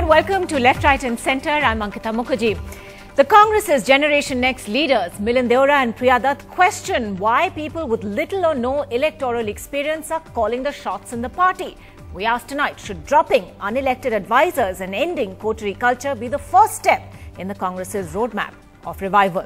everyone. Welcome to Left, Right and Centre. I'm Ankita Mukherjee. The Congress's Generation Next leaders, Milind and Priya Dutt, question why people with little or no electoral experience are calling the shots in the party. We ask tonight, should dropping unelected advisors and ending coterie culture be the first step in the Congress's roadmap of revival?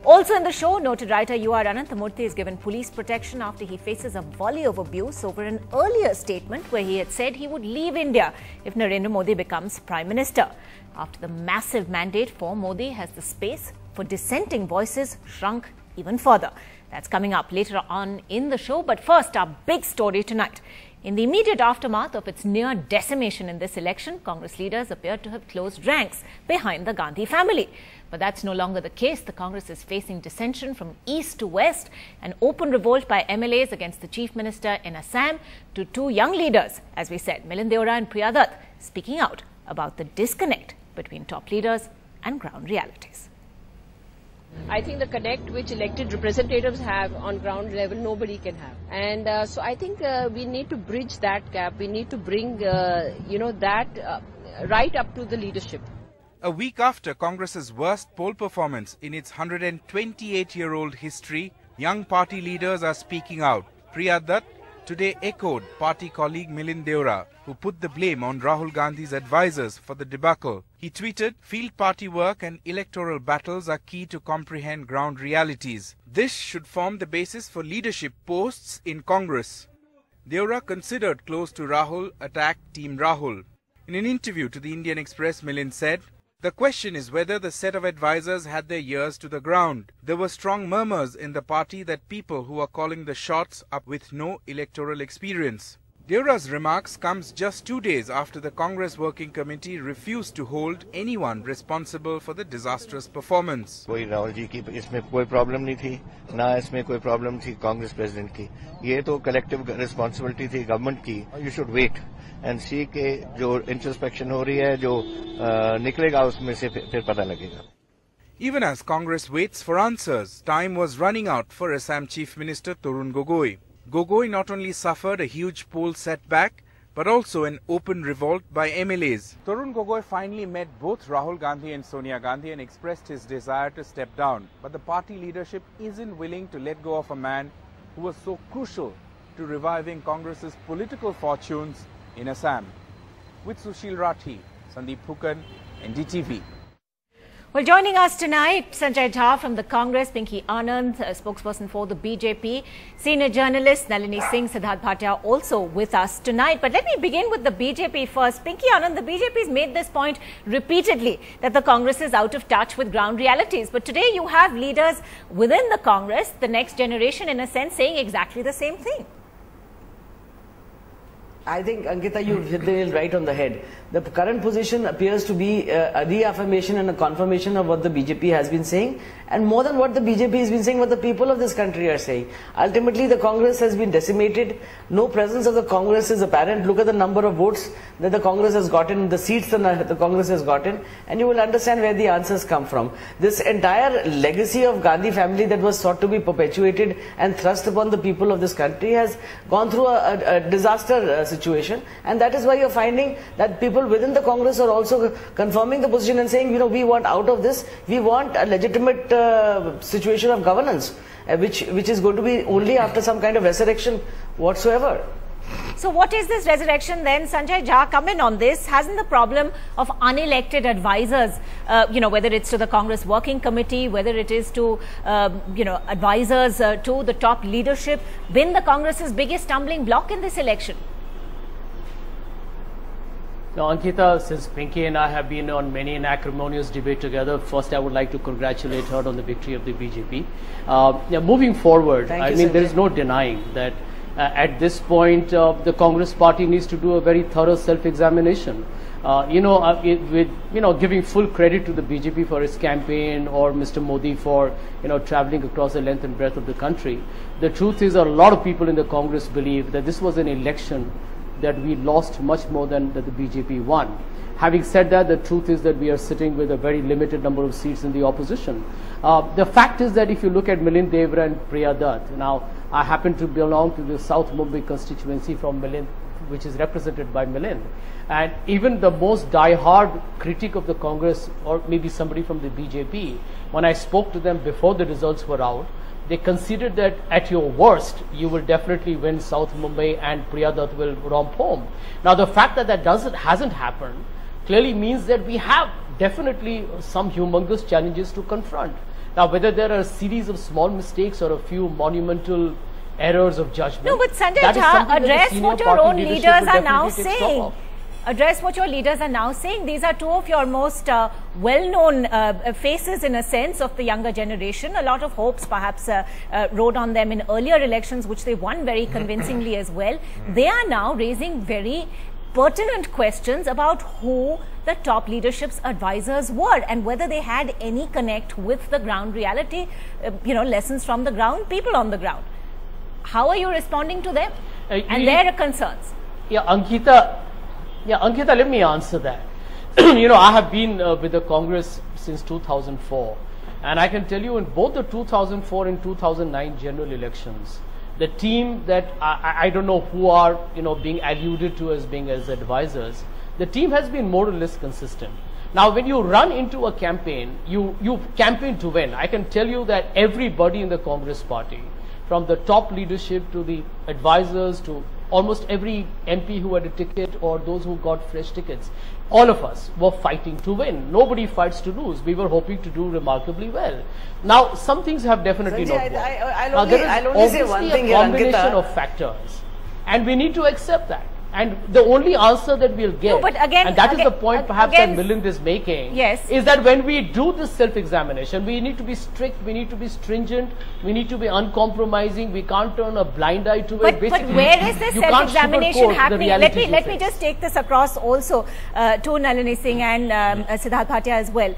Also in the show, noted writer Ananthamurthy is given police protection after he faces a volley of abuse over an earlier statement where he had said he would leave India if Narendra Modi becomes Prime Minister. After the massive mandate for Modi, has the space for dissenting voices shrunk even further? That's coming up later on in the show. But first, our big story tonight. In the immediate aftermath of its near decimation in this election, Congress leaders appear to have closed ranks behind the Gandhi family. But that's no longer the case. The Congress is facing dissension from east to west, an open revolt by MLAs against the Chief Minister in Assam, to two young leaders, as we said, Milind and Priya Dutt, speaking out about the disconnect between top leaders and ground realities. I think the connect which elected representatives have on ground level, nobody can have. And so I think we need to bridge that gap. We need to bring, that right up to the leadership. A week after Congress's worst poll performance in its 128-year-old history, young party leaders are speaking out. Priya Dutt today echoed party colleague Milind, who put the blame on Rahul Gandhi's advisors for the debacle. He tweeted, "Field party work and electoral battles are key to comprehend ground realities. This should form the basis for leadership posts in Congress." Deora, considered close to Rahul, attacked Team Rahul. In an interview to the Indian Express, Milind said, "The question is whether the set of advisors had their ears to the ground. There were strong murmurs in the party that people who are calling the shots up with no electoral experience." Deora's remarks comes just 2 days after the Congress Working Committee refused to hold anyone responsible for the disastrous performance. कोई राहुल जी की इसमें कोई problem नहीं थी, ना इसमें कोई problem थी कांग्रेस प्रेसिडेंट की. ये तो कलेक्टिव रिस्पांसिबिलिटी थी गवर्नमेंट की. यू शुड वेट एंड सी के जो इंट्रोस्पेक्शन हो रही है, जो निकलेगा उसमें से फिर पता लगेगा. Even as Congress waits for answers, time was running out for Assam Chief Minister Tarun Gogoi. Gogoi not only suffered a huge poll setback, but also an open revolt by MLAs. Tarun Gogoi finally met both Rahul Gandhi and Sonia Gandhi and expressed his desire to step down. But the party leadership isn't willing to let go of a man who was so crucial to reviving Congress's political fortunes in Assam. With Sushil Rathi, Sandeep Hukan, NDTV. Well, joining us tonight, Sanjay Jha from the Congress, Pinky Anand, a spokesperson for the BJP, senior journalist Nalini Singh, Siddharth Bhatia also with us tonight. But let me begin with the BJP first. Pinky Anand, the BJP has made this point repeatedly that the Congress is out of touch with ground realities. But today you have leaders within the Congress, the next generation in a sense, saying exactly the same thing. I think, Ankita, you hit the nail right on the head. The current position appears to be a reaffirmation and a confirmation of what the BJP has been saying, and more than what the BJP has been saying, what the people of this country are saying. Ultimately, the Congress has been decimated. No presence of the Congress is apparent. Look at the number of votes that the Congress has gotten, the seats that the Congress has gotten, and you will understand where the answers come from. This entire legacy of Gandhi family that was sought to be perpetuated and thrust upon the people of this country has gone through a disaster situation, and that is why you're finding that people within the Congress are also confirming the position and saying, we want out of this, we want a legitimate situation of governance, which is going to be only after some kind of resurrection whatsoever. So what is this resurrection then? Sanjay Jha, come in on this. Hasn't the problem of unelected advisors, whether it's to the Congress Working Committee, whether it is to, advisors to the top leadership, been the Congress's biggest stumbling block in this election? Now, Ankita, since Pinky and I have been on many an acrimonious debate together, first I would like to congratulate her on the victory of the BJP. Moving forward, there is no denying that at this point the Congress party needs to do a very thorough self-examination. Giving full credit to the BJP for its campaign or Mr. Modi for, traveling across the length and breadth of the country. The truth is a lot of people in the Congress believe that this was an election that we lost much more than that the BJP won. Having said that, the truth is that we are sitting with a very limited number of seats in the opposition. The fact is that if you look at Milind and Priya Dutt, now I happen to belong to the South Mumbai constituency from Milind which is represented by Milind. And even the most die-hard critic of the Congress, or maybe somebody from the BJP, when I spoke to them before the results were out, they considered that at your worst, you will definitely win South Mumbai and Priya Dutt will romp home. Now, the fact that that hasn't happened clearly means that we have definitely some humongous challenges to confront. Now, whether there are a series of small mistakes or a few monumental errors of judgment. No, but Sanjay Jha, address what your own leaders are now saying. Address what your leaders are now saying. These are two of your most well-known faces, in a sense, of the younger generation. A lot of hopes perhaps rode on them in earlier elections, which they won very convincingly as well. They are now raising very pertinent questions about who the top leadership's advisors were and whether they had any connect with the ground reality, lessons from the ground, people on the ground. How are you responding to them and their concerns? Yeah, Ankita, let me answer that. I have been with the Congress since 2004, and I can tell you in both the 2004 and 2009 general elections, the team that I don't know who are being alluded to as being as advisors, the team has been more or less consistent. Now, when you run into a campaign, you campaign to win. I can tell you that everybody in the Congress party, from the top leadership to the advisors to almost every MP who had a ticket or those who got fresh tickets, all of us were fighting to win. Nobody fights to lose. We were hoping to do remarkably well. Now, some things have definitely not worked. I'll only say one thing here, Ankita. There is obviously a combination of factors, and we need to accept that. And the only answer that we'll get, and that is the point perhaps that Milind is making, is that when we do this self-examination, we need to be strict, we need to be stringent, we need to be uncompromising, we can't turn a blind eye to it. But where is this self-examination happening? Let me just take this across also to Nalini Singh and Siddharth Bhatia as well.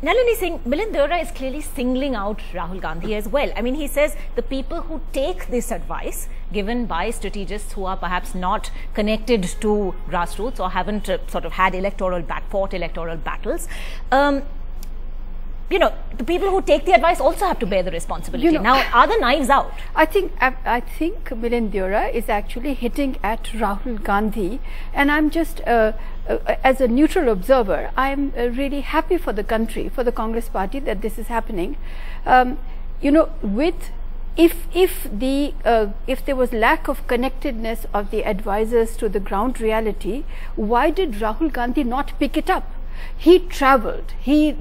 Nalini Singh, Milind Deora is clearly singling out Rahul Gandhi as well. I mean, he says the people who take this advice given by strategists who are perhaps not connected to grassroots or haven't sort of had electoral battles, the people who take the advice also have to bear the responsibility. Now, are the knives out? I think Milind Deora is actually hitting at Rahul Gandhi, and I'm just as a neutral observer, I'm really happy for the country, for the Congress party, that this is happening. If there was lack of connectedness of the advisors to the ground reality, why did Rahul Gandhi not pick it up? He traveled, he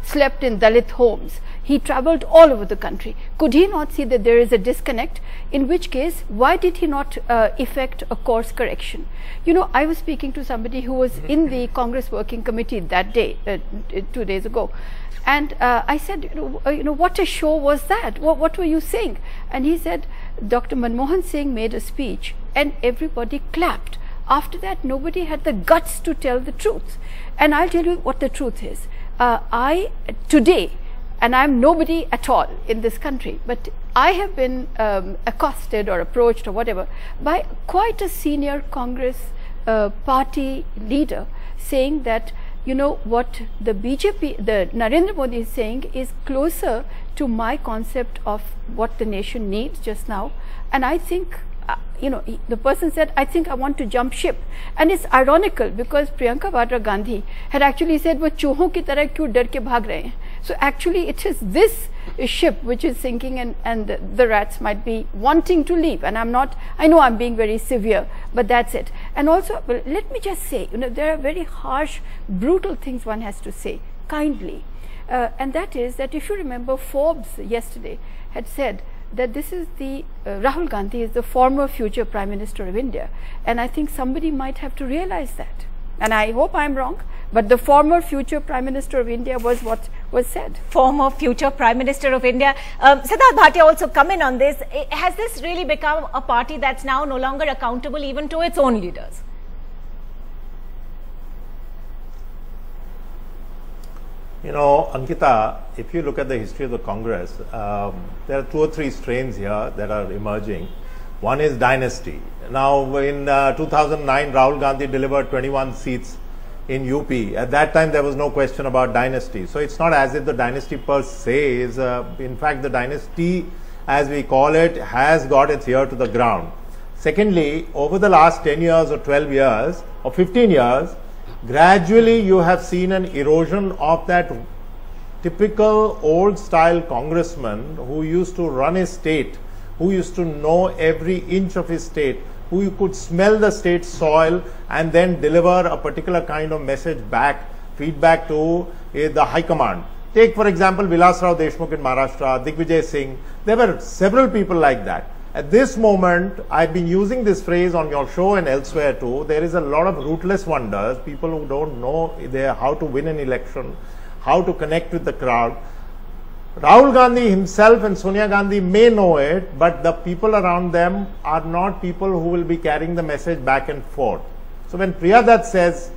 slept in Dalit homes, he traveled all over the country. Could he not see that there is a disconnect? In which case, why did he not effect a course correction? I was speaking to somebody who was in the Congress Working Committee that day, 2 days ago. And I said, what a show was that? What were you saying? And he said, Dr. Manmohan Singh made a speech and everybody clapped. After that, nobody had the guts to tell the truth. And I'll tell you what the truth is. Today, and I'm nobody at all in this country, but I have been accosted or approached or whatever by quite a senior Congress party leader saying that, what the BJP, the Narendra Modi is saying is closer to my concept of what the nation needs just now. And I think, the person said, I think I want to jump ship. And it's ironical because Priyanka Vadra Gandhi had actually said, wo chuhon ki tarah kyun dar ke bhag rahe hain. So actually it is this ship which is sinking, and the rats might be wanting to leave. And I know I'm being very severe, but that's it. And also, let me just say, there are very harsh, brutal things one has to say, kindly. And that is that if you remember, Forbes yesterday had said that this is Rahul Gandhi is the former future Prime Minister of India. And I think somebody might have to realize that. And I hope I'm wrong, but the former future Prime Minister of India was what was said. Former future Prime Minister of India. Siddharth Bhatia also come in on this. Has this really become a party that's now no longer accountable even to its own leaders? Ankita, if you look at the history of the Congress, there are 2 or 3 strains here that are emerging. One is dynasty. Now, in 2009, Rahul Gandhi delivered 21 seats in UP. At that time, there was no question about dynasty. So it's not as if the dynasty per se is, in fact, the dynasty, as we call it, has got its ear to the ground. Secondly, over the last 10 years or 12 years or 15 years, gradually you have seen an erosion of that typical old style congressman who used to run his state, who used to know every inch of his state, who could smell the state soil and then deliver a particular kind of message back, feedback to the high command. Take for example Vilasrao Deshmukh in Maharashtra, Digvijay Singh. There were several people like that. At this moment, I've been using this phrase on your show and elsewhere too. There is a lot of rootless wonders, people who don't know how to win an election, how to connect with the crowd. Rahul Gandhi himself and Sonia Gandhi may know it, but the people around them are not people who will be carrying the message back and forth. So when Priya Dutt says,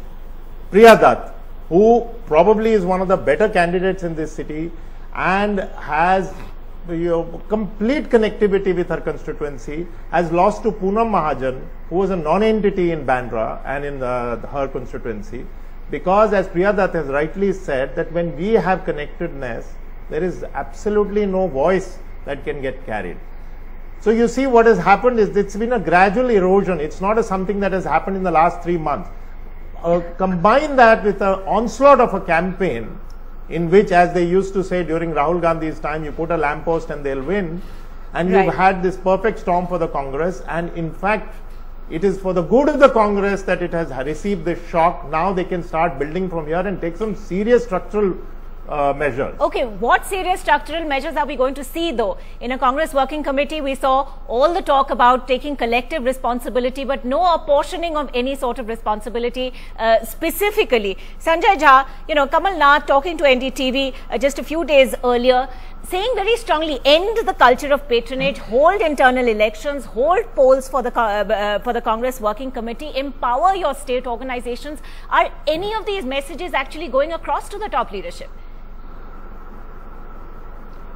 Priya Dutt, who probably is one of the better candidates in this city and has complete connectivity with her constituency, has lost to Poonam Mahajan, who was a non-entity in Bandra and in her constituency, because as Priya Dutt has rightly said, that when we have connectedness, there is absolutely no voice that can get carried. So you see what has happened is it's been a gradual erosion. It's not something that has happened in the last 3 months. Combine that with an onslaught of a campaign in which, as they used to say during Rahul Gandhi's time, you put a lamppost and they'll win, and you've had this perfect storm for the Congress, and in fact it is for the good of the Congress that it has received this shock. Now they can start building from here and take some serious structural measures. Okay, what serious structural measures are we going to see though? In a Congress working committee, we saw all the talk about taking collective responsibility, but no apportioning of any sort of responsibility specifically. Sanjay Jha, Kamal Nath talking to NDTV just a few days earlier, saying very strongly, end the culture of patronage, hold internal elections, hold polls for the Congress working committee, empower your state organizations. Are any of these messages actually going across to the top leadership?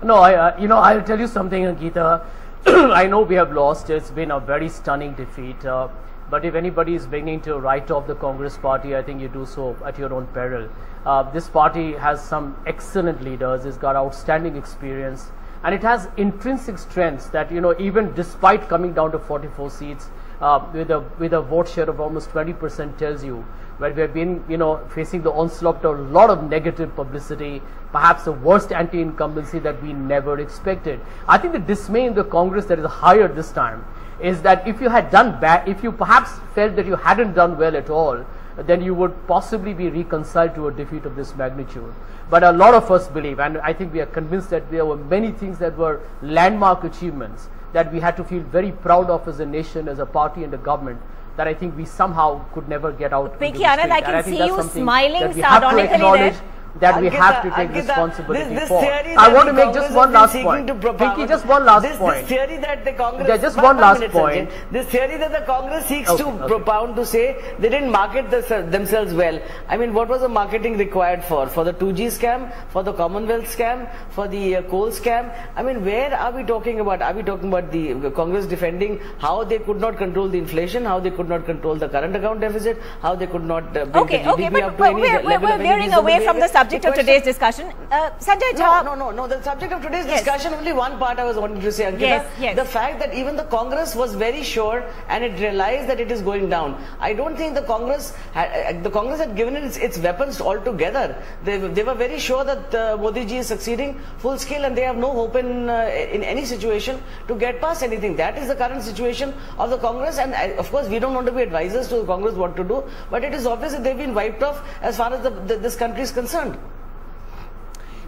No, I'll tell you something, Geeta. I know we have lost. It's been a very stunning defeat. But if anybody is beginning to write off the Congress party, I think you do so at your own peril. This party has some excellent leaders. It's got outstanding experience, and it has intrinsic strengths that, even despite coming down to 44 seats, with a vote share of almost 20% tells you, where we have been, facing the onslaught of a lot of negative publicity, perhaps the worst anti-incumbency that we never expected. I think the dismay in the Congress that is higher this time is that if you had done bad, if you perhaps felt that you hadn't done well at all, then you would possibly be reconciled to a defeat of this magnitude. But a lot of us believe, and I think we are convinced, that there were many things that were landmark achievements that we had to feel very proud of as a nation, as a party and a government, that I think we somehow could never get out. Pinky Anand, I can see you smiling sardonically there. That we have to take responsibility for. I want to make just one last point. Pinky, just one last point. This theory that the Congress... just one last point. This theory that the Congress seeks to propound to say they didn't market themselves well. I mean, what was the marketing required for? For the 2G scam? For the Commonwealth scam? For the coal scam? I mean, where are we talking about? Are we talking about the Congress defending how they could not control the inflation, how they could not control the current account deficit, how they could not bring the GDP up to any level of we're veering away from the subject of today's discussion. Sanjay Jha. No. The subject of today's discussion, only one part I was wanting to say, Ankita. Yes. The fact that even the Congress was very sure and it realized that it is going down. I don't think the Congress had given it its weapons altogether. They were very sure that Modi ji is succeeding full scale, and they have no hope in any situation to get past anything. That is the current situation of the Congress, and of course we don't want to be advisors to the Congress what to do, but it is obvious that they've been wiped off as far as this country is concerned.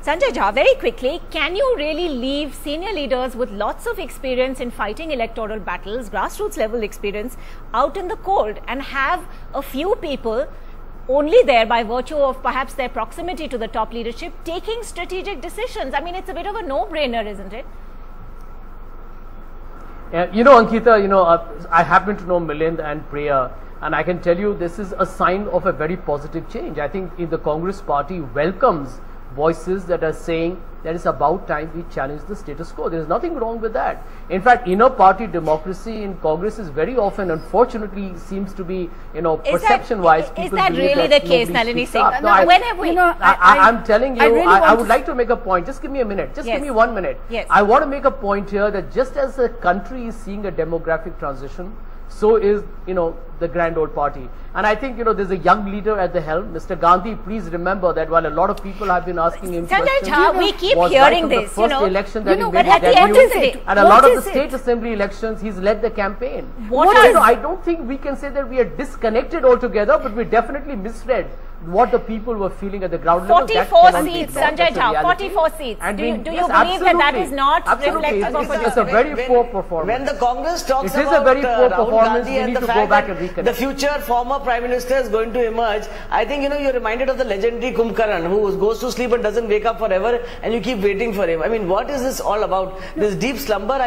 Sanjay Jha, very quickly, can you really leave senior leaders with lots of experience in fighting electoral battles, grassroots level experience, out in the cold, and have a few people only there by virtue of perhaps their proximity to the top leadership taking strategic decisions? I mean, it's a bit of a no-brainer, isn't it? Ankita, I happen to know Milind and Priya, and I can tell you this is a sign of a very positive change. I think the Congress party welcomes voices that are saying that it's about time we challenge the status quo. There is nothing wrong with that. In fact, inner party democracy in Congress is very often, unfortunately, seems to be, perception-wise, people is that really the case, Nalini Singh? When have we? I'm telling you, I would like to make a point. Just give me a minute. Just give me 1 minute. Yes. I want to make a point here that just as the country is seeing a demographic transition, so is, the grand old party. And I think, there's a young leader at the helm. Mr. Gandhi, please remember that while a lot of people have been asking him questions, we keep hearing this, the first election that he but at the end of it, and a lot of the state assembly elections, he's led the campaign. I don't think we can say that we are disconnected altogether, but we definitely misread what the people were feeling at the ground level. 44 seats, Sanjay Jha, 44 seats. And do you believe that is not reflective of It's a very poor performance. When the Congress talks about a very poor performance, we need to go back and reconnect. The future former Prime Minister is going to emerge. I think, you're reminded of the legendary Kumbhkaran, who goes to sleep and doesn't wake up forever, and you keep waiting for him. I mean, what is this all about? This deep slumber,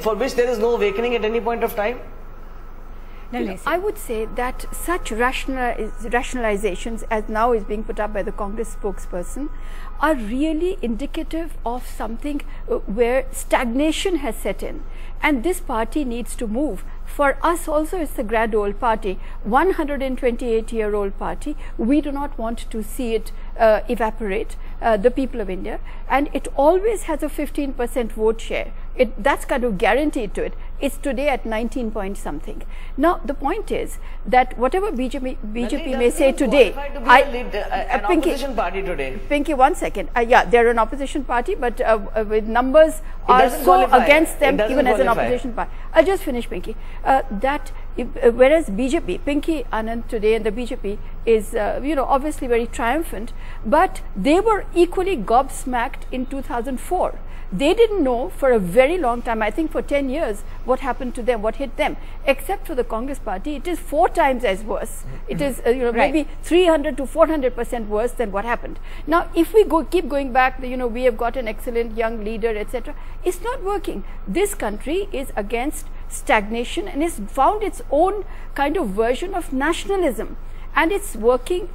for which there is no awakening at any point of time? I would say that such rationalizations as now is being put up by the Congress spokesperson are really indicative of something where stagnation has set in, and this party needs to move. For us also, it's the grand old party, 128-year-old party. We do not want to see it evaporate, the people of India, and it always has a 15% vote share. That's kind of guaranteed to it. It's today at 19 point something. Now, the point is that whatever BJP may say today, opposition party today. Pinky, 1 second. Yeah, they're an opposition party, but with numbers are so against them, even as an opposition party. I'll just finish, Pinky. Whereas BJP, Pinky Anand today and the BJP is, obviously very triumphant, but they were equally gobsmacked in 2004. They didn't know for a very long time, I think for 10 years, what happened to them, what hit them. Except for the Congress party, it is 4 times as worse. It is, maybe 300 to 400% worse than what happened. Now, if we keep going back, we have got an excellent young leader, etc. It's not working. This country is against stagnation and has found its own kind of version of nationalism, and it's working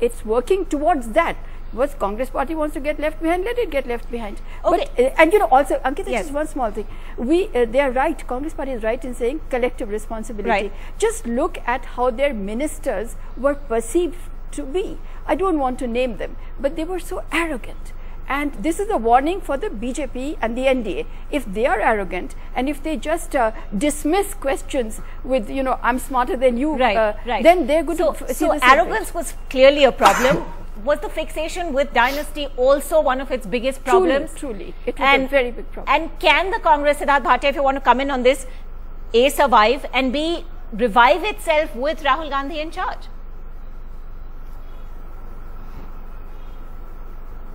towards that. What Congress party wants to get left behind, let it get left behind. Okay. But, and also, Ankita, yes. Just one small thing. They are right, Congress party is right in saying collective responsibility. Right. Just look at how their ministers were perceived to be. I don't want to name them, but they were so arrogant. And this is a warning for the BJP and the NDA. If they are arrogant and if they just dismiss questions with, I'm smarter than you, then they're going to see So arrogance was clearly a problem. Was the fixation with dynasty also one of its biggest problems? Truly. It was a very big problem. And can the Congress, Siddharth Bhatia, if you want to come in on this, A, survive, and B, revive itself with Rahul Gandhi in charge?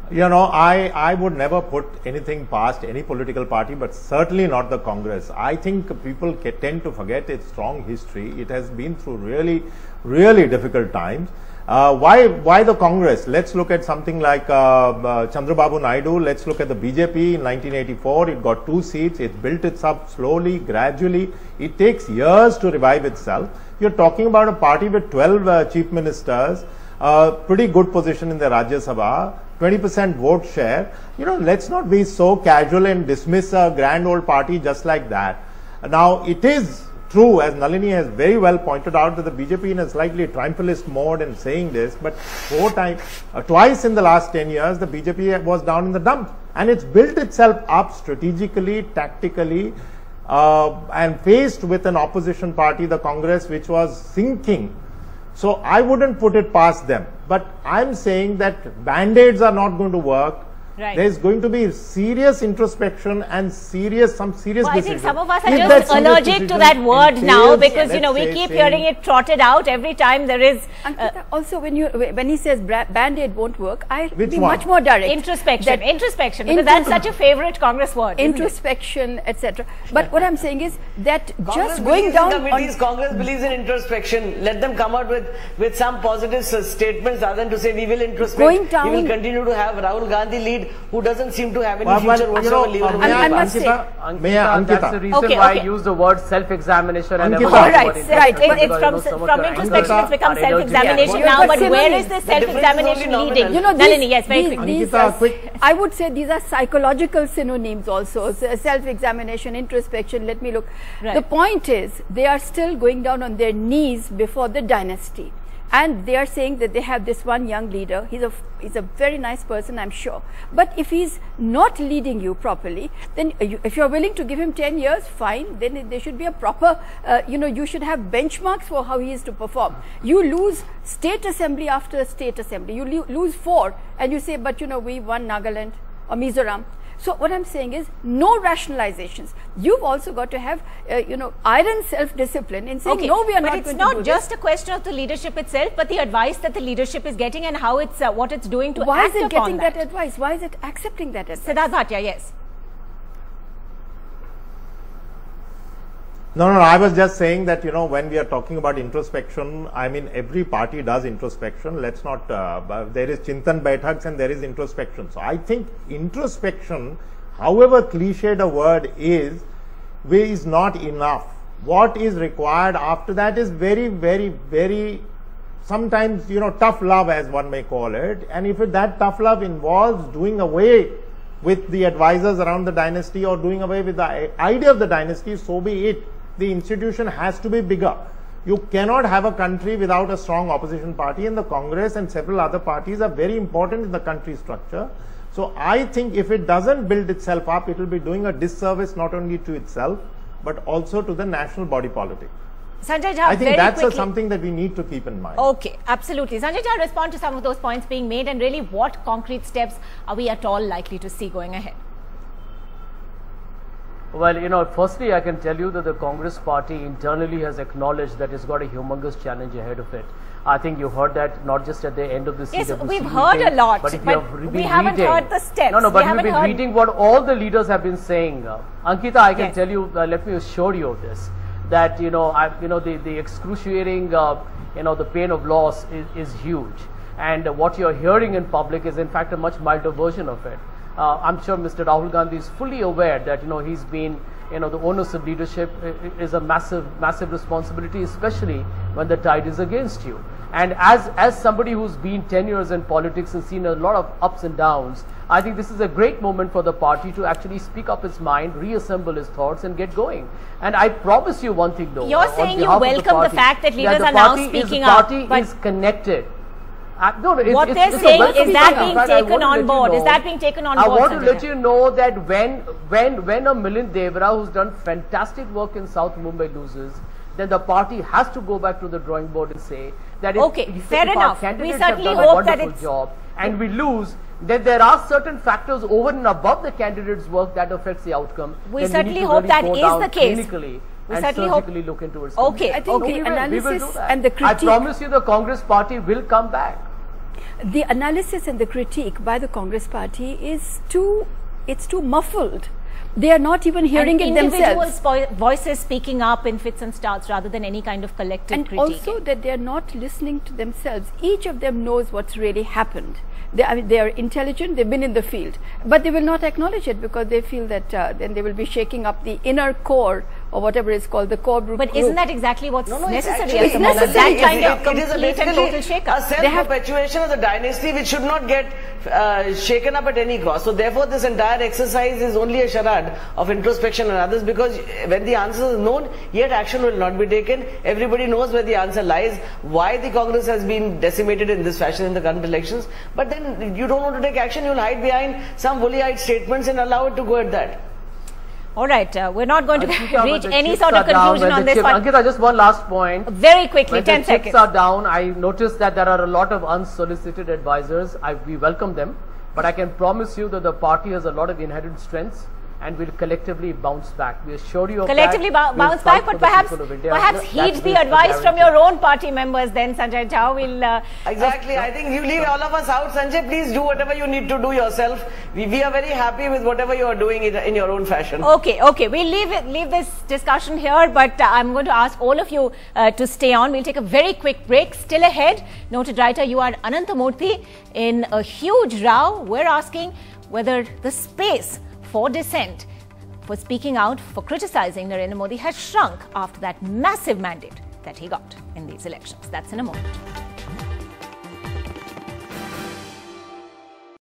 I would never put anything past any political party, but certainly not the Congress. I think people tend to forget its strong history. It has been through really, really difficult times. Why the Congress? Let's look at something like Chandrababu Naidu. Let's look at the BJP in 1984. It got 2 seats. It built itself slowly, gradually. It takes years to revive itself. You're talking about a party with 12 chief ministers, pretty good position in the Rajya Sabha, 20% vote share. Let's not be so casual and dismiss a grand old party just like that. Now, it is true, as Nalini has very well pointed out, that the BJP in a slightly triumphalist mode in saying this, but twice in the last 10 years, the BJP was down in the dump, and it's built itself up strategically, tactically, and faced with an opposition party, the Congress, which was sinking. So I wouldn't put it past them, but I'm saying that band-aids are not going to work. Right. There's going to be serious introspection and some serious I think some of us are just allergic to that word now, because we keep hearing it trotted out every time there is. Also, when he says band-aid won't work, I'll be much more direct. Introspection, because that's such a favorite Congress word. Introspection, etc. But what I'm saying is that just going down. Congress believes in introspection. Let them come out with some positive statements rather than to say we will introspect. Going down, we will continue to have Rahul Gandhi lead, who doesn't seem to have any future whatsoever. That's the reason why I use the word self-examination. Right. It's from introspection, it's become self-examination now. But where is this self-examination leading? Nalini, yes, very quickly. I would say these are psychological synonyms also. Self-examination, introspection. Let me look. The point is, they are still going down on their knees before the dynasty. and they are saying that they have this one young leader. He's a very nice person, I'm sure. But if he's not leading you properly, then if you're willing to give him 10 years, fine. Then there should be a proper, you should have benchmarks for how he is to perform. You lose state assembly after state assembly. You lose 4, and you say, but we won Nagaland or Mizoram. So what I'm saying is no rationalizations. You've also got to have, iron self-discipline in saying, no, we are not going to do this. But it's not just a question of the leadership itself, but the advice that the leadership is getting and how it's, what it's doing to act upon that. Why is it getting that advice? Why is it accepting that advice? Siddharth Bhatia, yes. No, I was just saying that, when we are talking about introspection, I mean, every party does introspection. Let's not, there is Chintan Baithaks and there is introspection. So I think introspection, however cliched a word is not enough. What is required after that is very, very, very, sometimes, tough love, as one may call it. And if that tough love involves doing away with the advisors around the dynasty or doing away with the idea of the dynasty, so be it. The institution has to be bigger. You cannot have a country without a strong opposition party, and the Congress and several other parties are very important in the country structure. So I think if it doesn't build itself up, it will be doing a disservice not only to itself, but also to the national body politic. Sanjay Jha, I think that's something that we need to keep in mind. Okay, absolutely. Sanjay Jha, respond to some of those points being made, and really what concrete steps are we at all likely to see going ahead? Well, firstly, I can tell you that the Congress party internally has acknowledged that it's got a humongous challenge ahead of it. I think you heard that not just at the end of the CWC Yes, we've heard a lot, but we haven't heard the steps. No, but we've been reading what all the leaders have been saying. Ankita, I can tell you, let me assure you of this, that, the excruciating, the pain of loss is huge. And what you're hearing in public is, in fact, a much milder version of it. I'm sure Mr. Rahul Gandhi is fully aware that, he's been, the onus of leadership is a massive responsibility, especially when the tide is against you. And as somebody who's been 10 years in politics and seen a lot of ups and downs, I think this is a great moment for the party to actually speak up its mind, reassemble its thoughts and get going. And I promise you one thing though. You're saying you welcome the fact that leaders are now speaking up. The party is connected. What they're saying is that being taken on board. Is that being taken on board? I want to let you know that when a Milind Deora, who's done fantastic work in South Mumbai, loses, then the party has to go back to the drawing board and say that if our candidates have done a wonderful job and we lose, then there are certain factors over and above the candidate's work that affects the outcome. We certainly hope that is the case. We certainly hope. Look into it. Okay, I think the analysis and the critique. I promise you, the Congress party will come back. The analysis and the critique by the Congress party is too muffled. They are not even hearing it themselves. Individual voices speaking up in fits and starts rather than any kind of collective critique. And also that they are not listening to themselves. Each of them knows what's really happened. They are intelligent, they've been in the field, but they will not acknowledge it because they feel that then they will be shaking up the inner core or whatever is called the core group. But isn't that exactly what's necessary? It's necessary. That kind of it is complete and total shake-up. A self-perpetuation of the dynasty which should not get shaken up at any cost. So therefore this entire exercise is only a charade of introspection and others, because when the answer is known, yet action will not be taken. Everybody knows where the answer lies, why the Congress has been decimated in this fashion in the current elections. But then you don't want to take action, you'll hide behind some woolly-eyed statements and allow it to go at that. All right, we're not going to reach any sort of conclusion on this one. Ankita, just one last point. Very quickly, 10 seconds. When the chips are down, I noticed that there are a lot of unsolicited advisors. We welcome them, but I can promise you that the party has a lot of inherent strengths and will collectively bounce back. We assure you of collectively that. Bounce back, but perhaps heed the advice from your own party members then, Sanjay Jha. Will exactly. I think you leave all of us out, Sanjay. Please do whatever you need to do yourself. We are very happy with whatever you are doing in your own fashion. Okay. We'll leave this discussion here, but I'm going to ask all of you to stay on. We'll take a very quick break. Still ahead, noted writer, you are Ananthamurthy. In a huge row, we're asking whether the space for dissent, for speaking out, for criticizing Narendra Modi has shrunk after that massive mandate that he got in these elections. That's in a moment.